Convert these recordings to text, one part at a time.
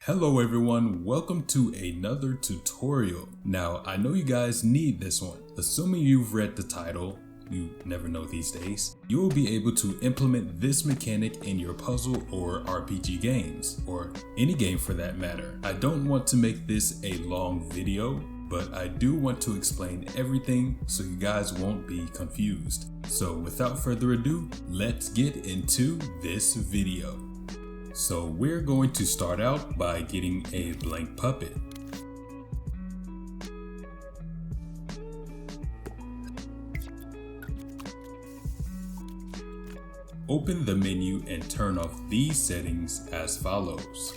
Hello everyone, welcome to another tutorial. Now, I know you guys need this one. Assuming you've read the title, you never know these days, you will be able to implement this mechanic in your puzzle or RPG games, or any game for that matter. I don't want to make this a long video, but I do want to explain everything so you guys won't be confused. So without further ado, let's get into this video. So we're going to start out by getting a blank puppet. Open the menu and turn off these settings as follows.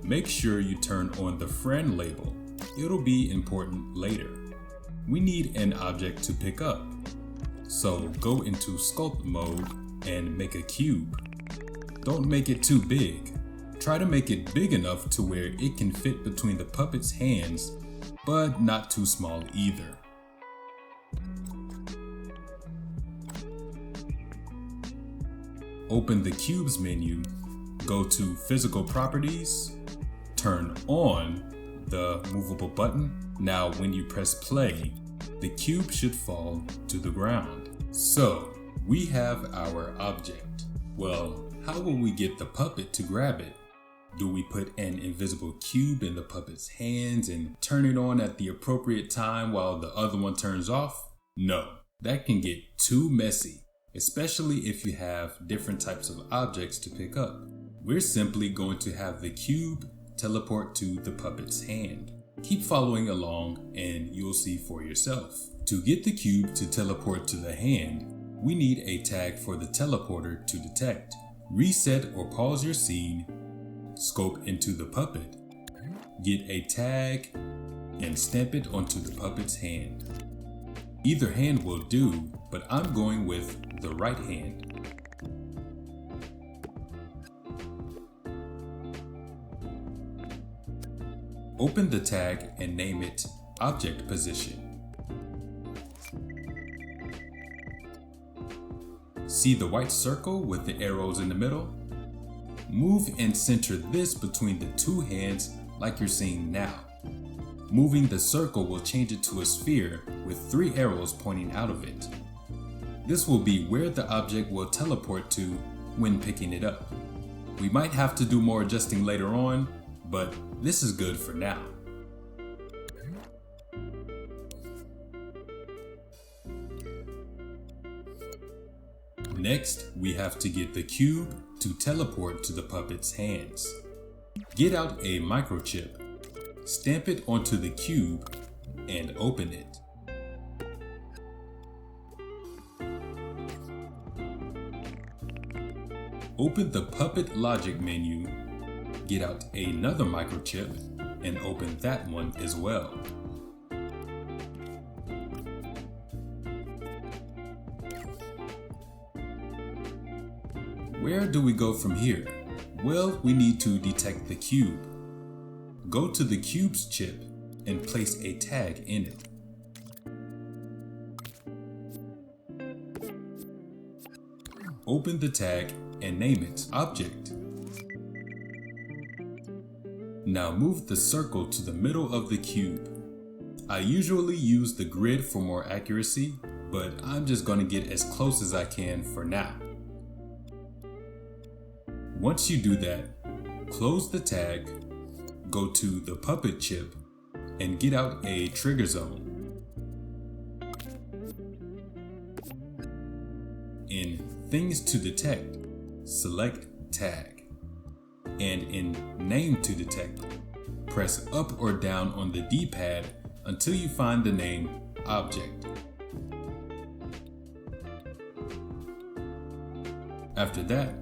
Make sure you turn on the friend label. It'll be important later. We need an object to pick up. So go into sculpt mode and make a cube. Don't make it too big. Try to make it big enough to where it can fit between the puppet's hands, but not too small either. Open the cubes menu, go to physical properties, turn on the movable button. Now when you press play, the cube should fall to the ground. So we have our object. Well, how will we get the puppet to grab it? Do we put an invisible cube in the puppet's hands and turn it on at the appropriate time while the other one turns off? No, that can get too messy, especially if you have different types of objects to pick up. We're simply going to have the cube teleport to the puppet's hand. Keep following along and you'll see for yourself. To get the cube to teleport to the hand, we need a tag for the teleporter to detect. Reset or pause your scene, scope into the puppet, get a tag, and stamp it onto the puppet's hand. Either hand will do, but I'm going with the right hand. Open the tag and name it Object Position. See the white circle with the arrows in the middle? Move and center this between the two hands like you're seeing now. Moving the circle will change it to a sphere with 3 arrows pointing out of it. This will be where the object will teleport to when picking it up. We might have to do more adjusting later on, but this is good for now. Next, we have to get the cube to teleport to the puppet's hands. Get out a microchip, stamp it onto the cube, and open it. Open the puppet logic menu, get out another microchip, and open that one as well. Where do we go from here? Well, we need to detect the cube. Go to the cube's chip and place a tag in it. Open the tag and name it Object. Now move the circle to the middle of the cube. I usually use the grid for more accuracy, but I'm just going to get as close as I can for now. Once you do that, close the tag, go to the puppet chip, and get out a trigger zone. In Things to Detect, select Tag. And in Name to Detect, press up or down on the D-pad until you find the name Object. After that,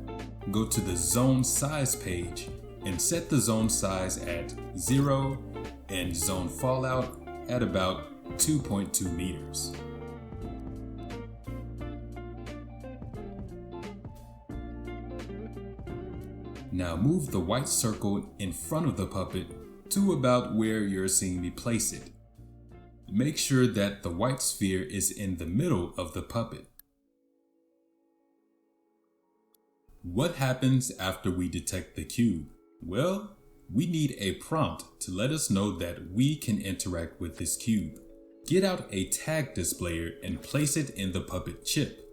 go to the zone size page and set the zone size at 0 and zone fallout at about 2.2 meters. Now move the white circle in front of the puppet to about where you're seeing me place it. make sure that the white sphere is in the middle of the puppet. What happens after we detect the cube? Well, we need a prompt to let us know that we can interact with this cube. Get out a tag displayer and place it in the puppet chip.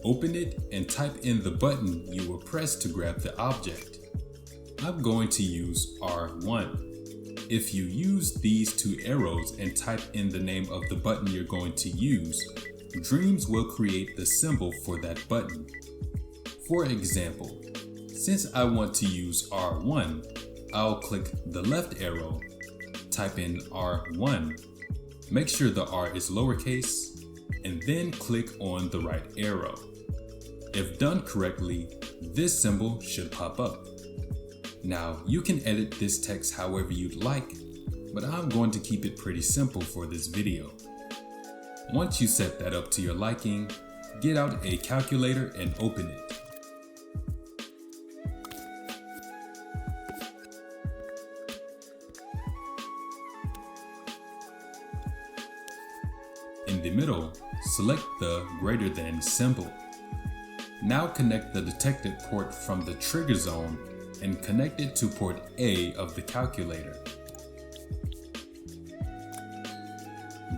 Open it and type in the button you will press to grab the object. I'm going to use R1. If you use these two arrows and type in the name of the button you're going to use, Dreams will create the symbol for that button. For example, since I want to use R1, I'll click the left arrow, type in R1, make sure the R is lowercase, and then click on the right arrow. If done correctly, this symbol should pop up. Now, you can edit this text however you'd like, but I'm going to keep it pretty simple for this video. Once you set that up to your liking, get out a calculator and open it. In the middle, select the greater than symbol. Now connect the detected port from the trigger zone and connect it to port A of the calculator.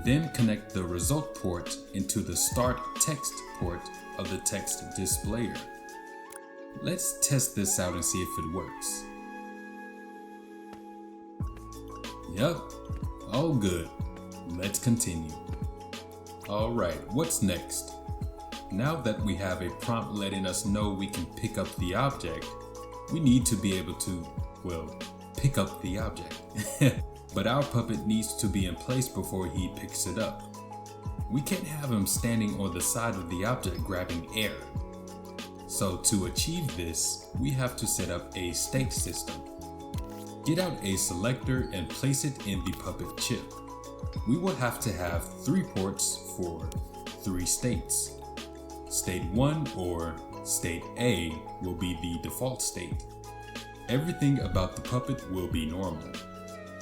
Then connect the result port into the start text port of the text displayer. Let's test this out and see if it works. Yep, all good. Let's continue. Alright, what's next? Now that we have a prompt letting us know we can pick up the object, we need to be able to, pick up the object. But our puppet needs to be in place before he picks it up. We can't have him standing on the side of the object grabbing air. So to achieve this, we have to set up a state system. Get out a selector and place it in the puppet chip. We will have to have 3 ports for 3 states. State 1 or State A will be the default state. Everything about the puppet will be normal.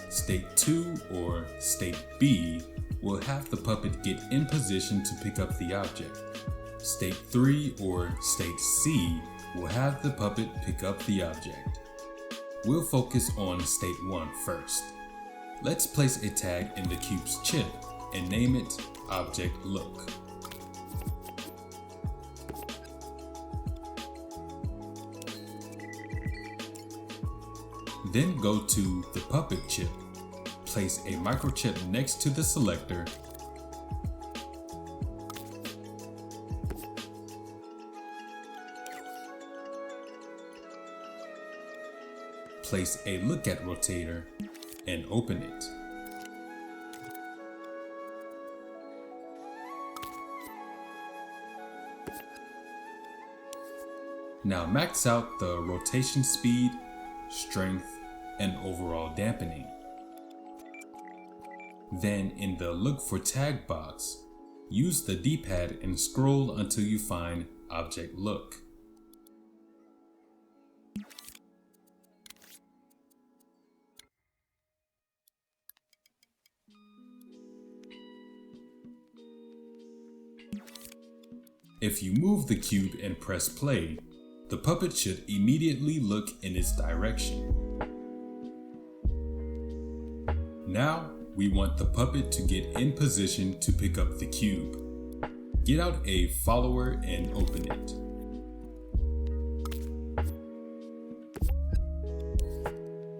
State 2 or State B will have the puppet get in position to pick up the object. State 3 or State C will have the puppet pick up the object. We'll focus on State 1 first. Let's place a tag in the cube's chip and name it Object Look. Then go to the puppet chip, place a microchip next to the selector, place a look at rotator, and open it. Now max out the rotation speed, strength, and overall dampening. Then in the Look for Tag box, use the D-pad and scroll until you find Object Look. If you move the cube and press play, the puppet should immediately look in its direction. Now, we want the puppet to get in position to pick up the cube. Get out a follower and open it.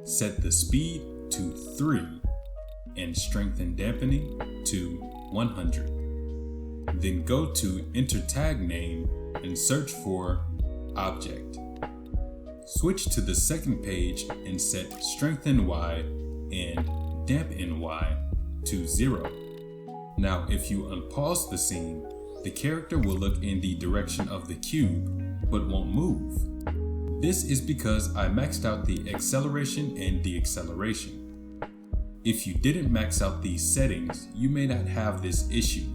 Set the speed to 3 and strength and dampening to 100. Then go to Enter Tag Name and search for Object. Switch to the second page and set Strength NY and Damp NY to 0. Now if you unpause the scene, the character will look in the direction of the cube, but won't move. This is because I maxed out the acceleration and deceleration. If you didn't max out these settings, you may not have this issue.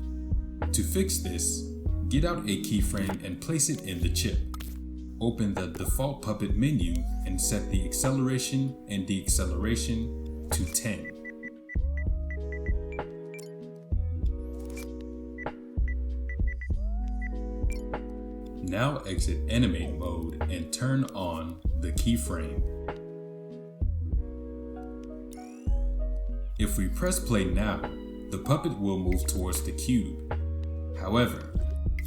To fix this, get out a keyframe and place it in the chip. open the default puppet menu and set the acceleration and deceleration to 10. Now exit animate mode and turn on the keyframe. If we press play now, the puppet will move towards the cube. However,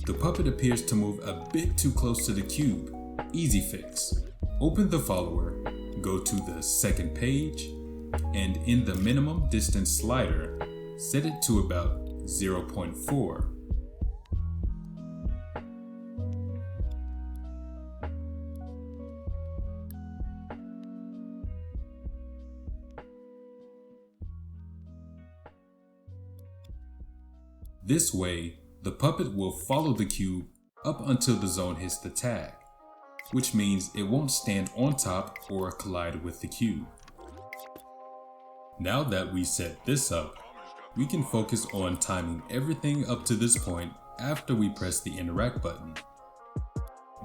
the puppet appears to move a bit too close to the cube. Easy fix. Open the follower, go to the second page, and in the minimum distance slider, set it to about 0.4. This way, the puppet will follow the cube up until the zone hits the tag, which means it won't stand on top or collide with the cube. Now that we set this up, we can focus on timing everything up to this point after we press the interact button.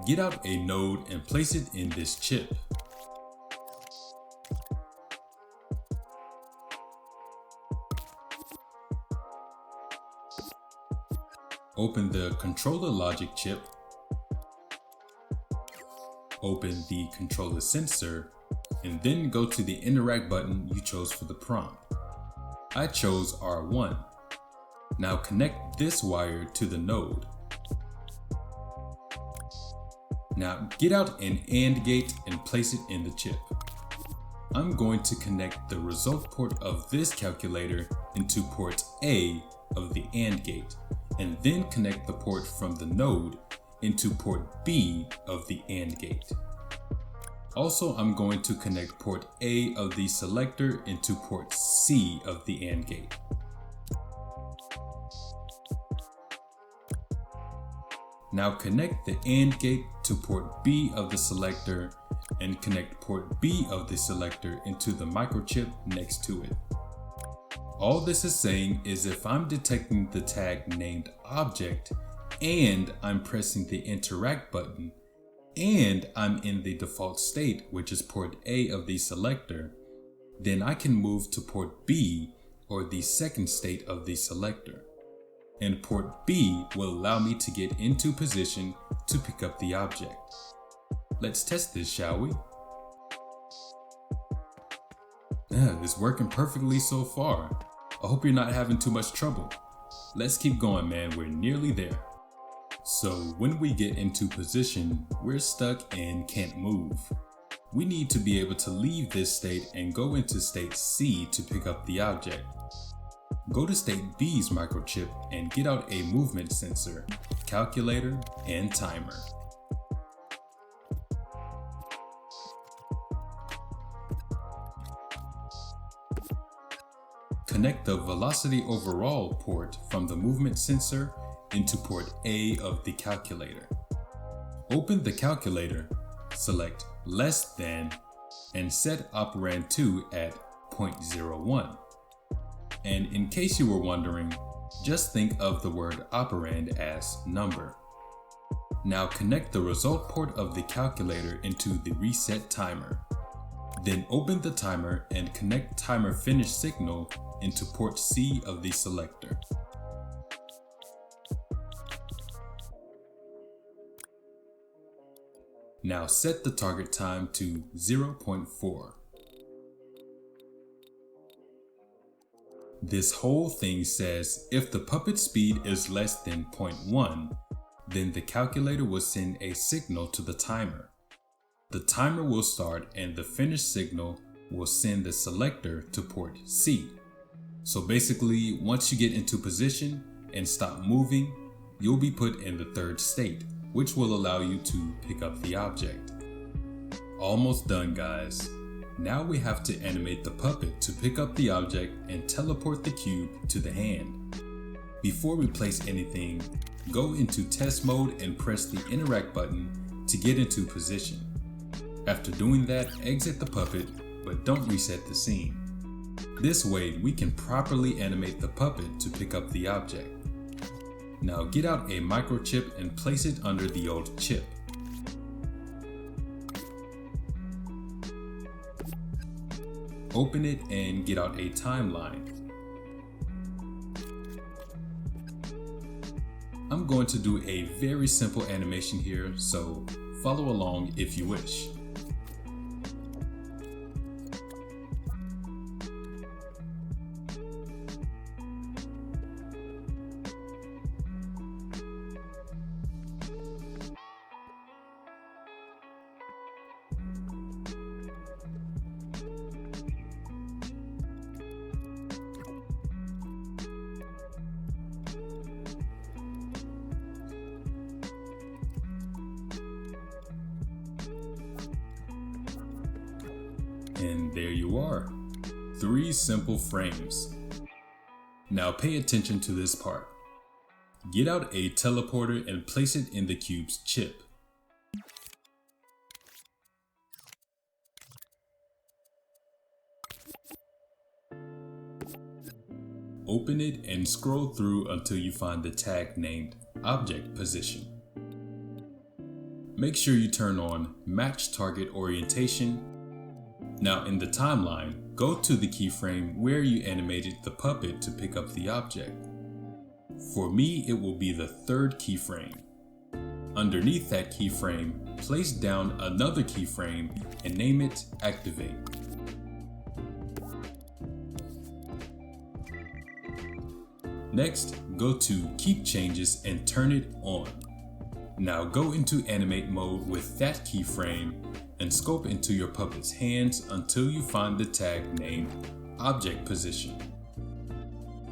Get out a node and place it in this chip. Open the controller logic chip, open the controller sensor, and then go to the interact button you chose for the prompt. I chose R1. Now connect this wire to the node. Now get out an AND gate and place it in the chip. I'm going to connect the result port of this calculator into port A of the AND gate, and then connect the port from the node into port B of the AND gate. Also, I'm going to connect port A of the selector into port C of the AND gate. Now connect the AND gate to port B of the selector and connect port B of the selector into the microchip next to it. All this is saying is if I'm detecting the tag named object and I'm pressing the interact button and I'm in the default state, which is port A of the selector, then I can move to port B or the second state of the selector. And port B will allow me to get into position to pick up the object. Let's test this, shall we? It's working perfectly so far. I hope you're not having too much trouble. Let's keep going, man. We're nearly there. So when we get into position, we're stuck and can't move. We need to be able to leave this state and go into state C to pick up the object. Go to state B's microchip and get out a movement sensor, calculator, and timer. Connect the velocity overall port from the movement sensor into port A of the calculator. Open the calculator, select less than, and set operand 2 at 0.01. And in case you were wondering, just think of the word operand as number. Now connect the result port of the calculator into the reset timer. Then open the timer and connect timer finish signal into port C of the selector. Now set the target time to 0.4. This whole thing says if the puppet speed is less than 0.1, then the calculator will send a signal to the timer. The timer will start and the finish signal will send the selector to port C. So basically, once you get into position and stop moving, you'll be put in the third state, which will allow you to pick up the object. Almost done, guys. Now we have to animate the puppet to pick up the object and teleport the cube to the hand. Before we place anything, go into test mode and press the interact button to get into position. After doing that, exit the puppet, but don't reset the scene. This way, we can properly animate the puppet to pick up the object. Now get out a microchip and place it under the old chip. Open it and get out a timeline. I'm going to do a very simple animation here, so follow along if you wish. And there you are, 3 simple frames. Now pay attention to this part. Get out a teleporter and place it in the cube's chip. Open it and scroll through until you find the tag named Object Position. Make sure you turn on Match Target Orientation. Now in the timeline, go to the keyframe where you animated the puppet to pick up the object. For me, it will be the 3rd keyframe. Underneath that keyframe, place down another keyframe and name it Activate. Next, go to Keep Changes and turn it on. Now go into Animate mode with that keyframe and scope into your puppet's hands until you find the tag named Object Position.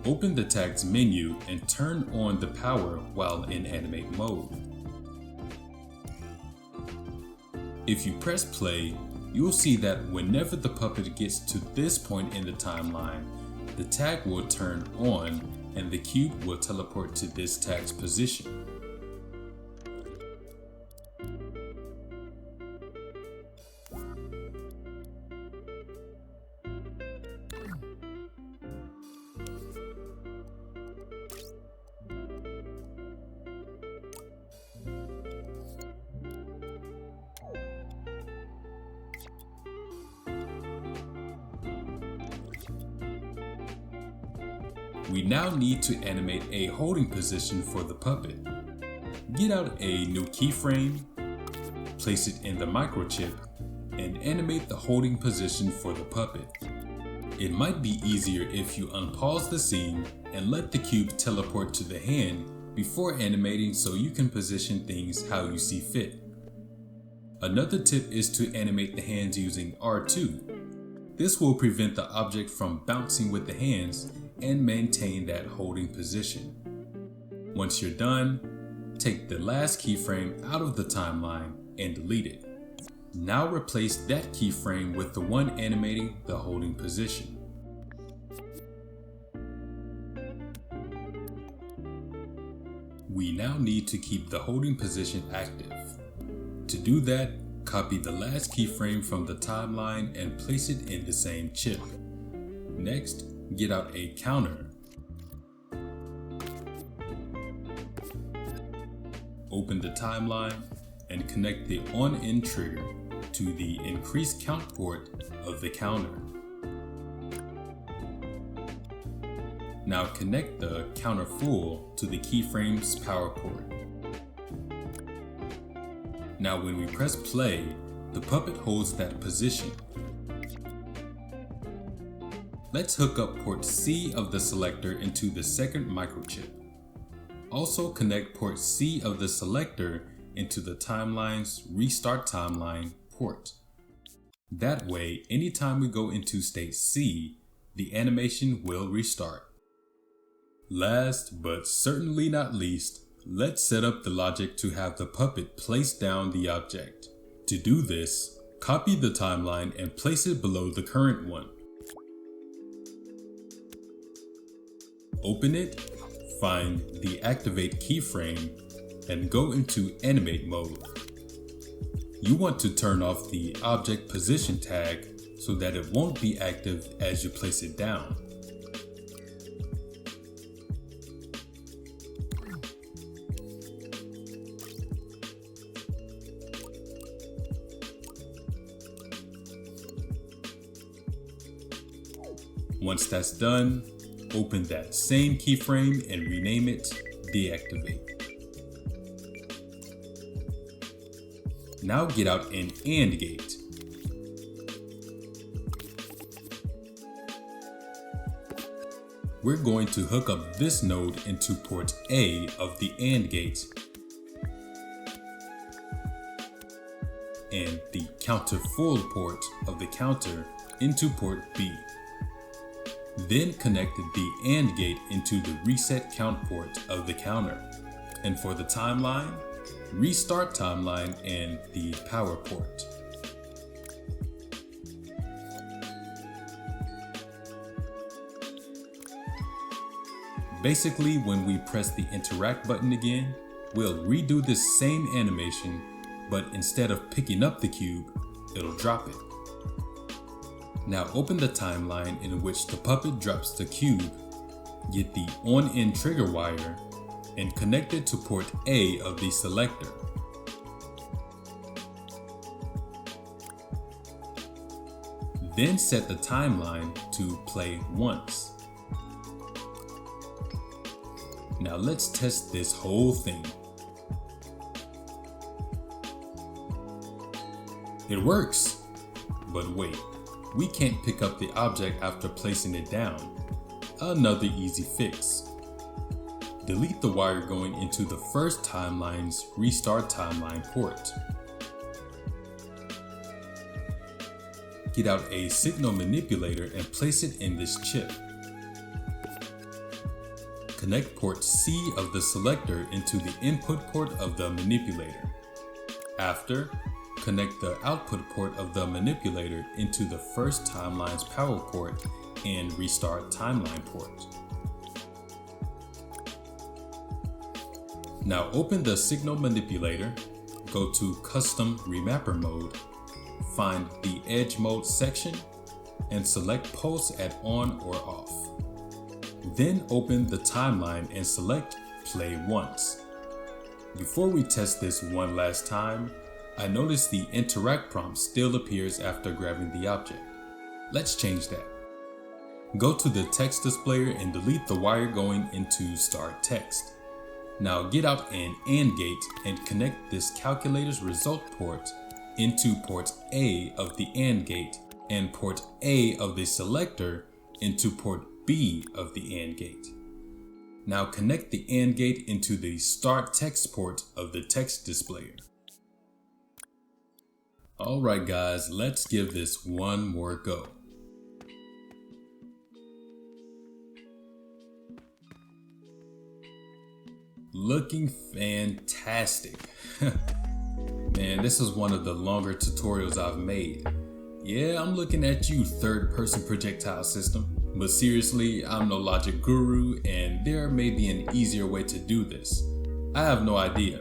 Open the tag's menu and turn on the power while in Animate mode. If you press play, you'll see that whenever the puppet gets to this point in the timeline, the tag will turn on and the cube will teleport to this tag's position. We now need to animate a holding position for the puppet. Get out a new keyframe, place it in the microchip, and animate the holding position for the puppet. It might be easier if you unpause the scene and let the cube teleport to the hand before animating so you can position things how you see fit. Another tip is to animate the hands using R2. This will prevent the object from bouncing with the hands and maintain that holding position. Once you're done, take the last keyframe out of the timeline and delete it. Now replace that keyframe with the one animating the holding position. We now need to keep the holding position active. To do that, copy the last keyframe from the timeline and place it in the same chip. Next, get out a counter. Open the timeline and connect the on-end trigger to the increase count port of the counter. Now connect the counter full to the keyframe's power port. Now when we press play, the puppet holds that position. Let's hook up port C of the selector into the second microchip. Also connect port C of the selector into the timeline's Restart Timeline port. That way, anytime we go into state C, the animation will restart. Last but certainly not least, let's set up the logic to have the puppet place down the object. To do this, copy the timeline and place it below the current one. Open it, find the Activate keyframe, and go into Animate mode. You want to turn off the Object Position tag so that it won't be active as you place it down. Once that's done, open that same keyframe and rename it Deactivate. Now get out an AND gate. We're going to hook up this node into port A of the AND gate and the counter full port of the counter into port B. Then connect the AND gate into the reset count port of the counter. And for the timeline, restart timeline and the power port. Basically, when we press the interact button again, we'll redo this same animation, but instead of picking up the cube, it'll drop it. Now open the timeline in which the puppet drops the cube, get the on-end trigger wire, and connect it to port A of the selector. Then set the timeline to play once. Now let's test this whole thing. It works! But wait, we can't pick up the object after placing it down. Another easy fix. Delete the wire going into the first timeline's restart timeline port. Get out a signal manipulator and place it in this chip. Connect port C of the selector into the input port of the manipulator. After, connect the output port of the manipulator into the first timeline's power port and restart timeline port. Now open the signal manipulator, go to Custom Remapper mode, find the Edge Mode section, and select Pulse at On or Off. Then open the timeline and select Play Once. Before we test this one last time, I notice the interact prompt still appears after grabbing the object. Let's change that. Go to the text displayer and delete the wire going into Start Text. Now get out an AND gate and connect this calculator's result port into port A of the AND gate and port A of the selector into port B of the AND gate. Now connect the AND gate into the Start Text port of the text displayer. Alright guys, let's give this one more go. Looking fantastic. Man, this is one of the longer tutorials I've made. Yeah, I'm looking at you, third-person projectile system. But seriously, I'm no logic guru and there may be an easier way to do this. I have no idea.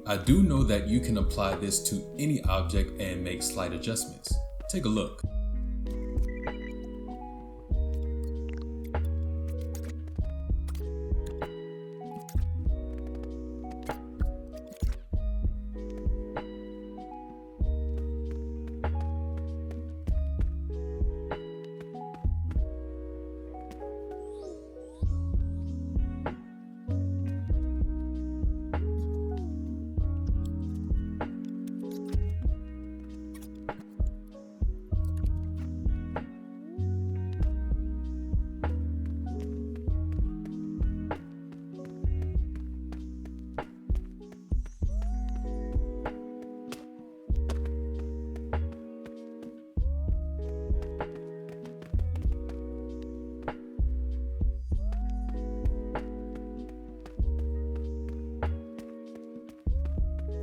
I do know that you can apply this to any object and make slight adjustments. Take a look.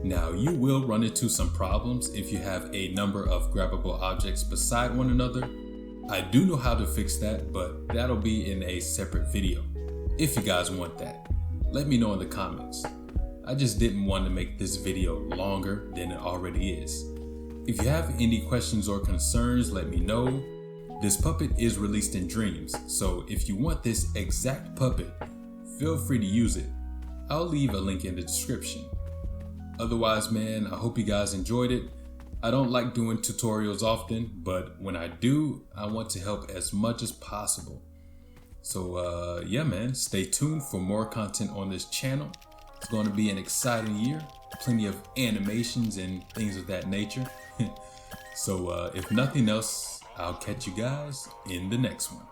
Now you will run into some problems if you have a number of grabbable objects beside one another. I do know how to fix that, but that'll be in a separate video. If you guys want that, let me know in the comments. I just didn't want to make this video longer than it already is. If you have any questions or concerns, let me know. This puppet is released in Dreams, so if you want this exact puppet, feel free to use it. I'll leave a link in the description. Otherwise, man, I hope you guys enjoyed it. I don't like doing tutorials often, but when I do, I want to help as much as possible. So yeah, man, stay tuned for more content on this channel. It's going to be an exciting year, plenty of animations and things of that nature. So if nothing else, I'll catch you guys in the next one.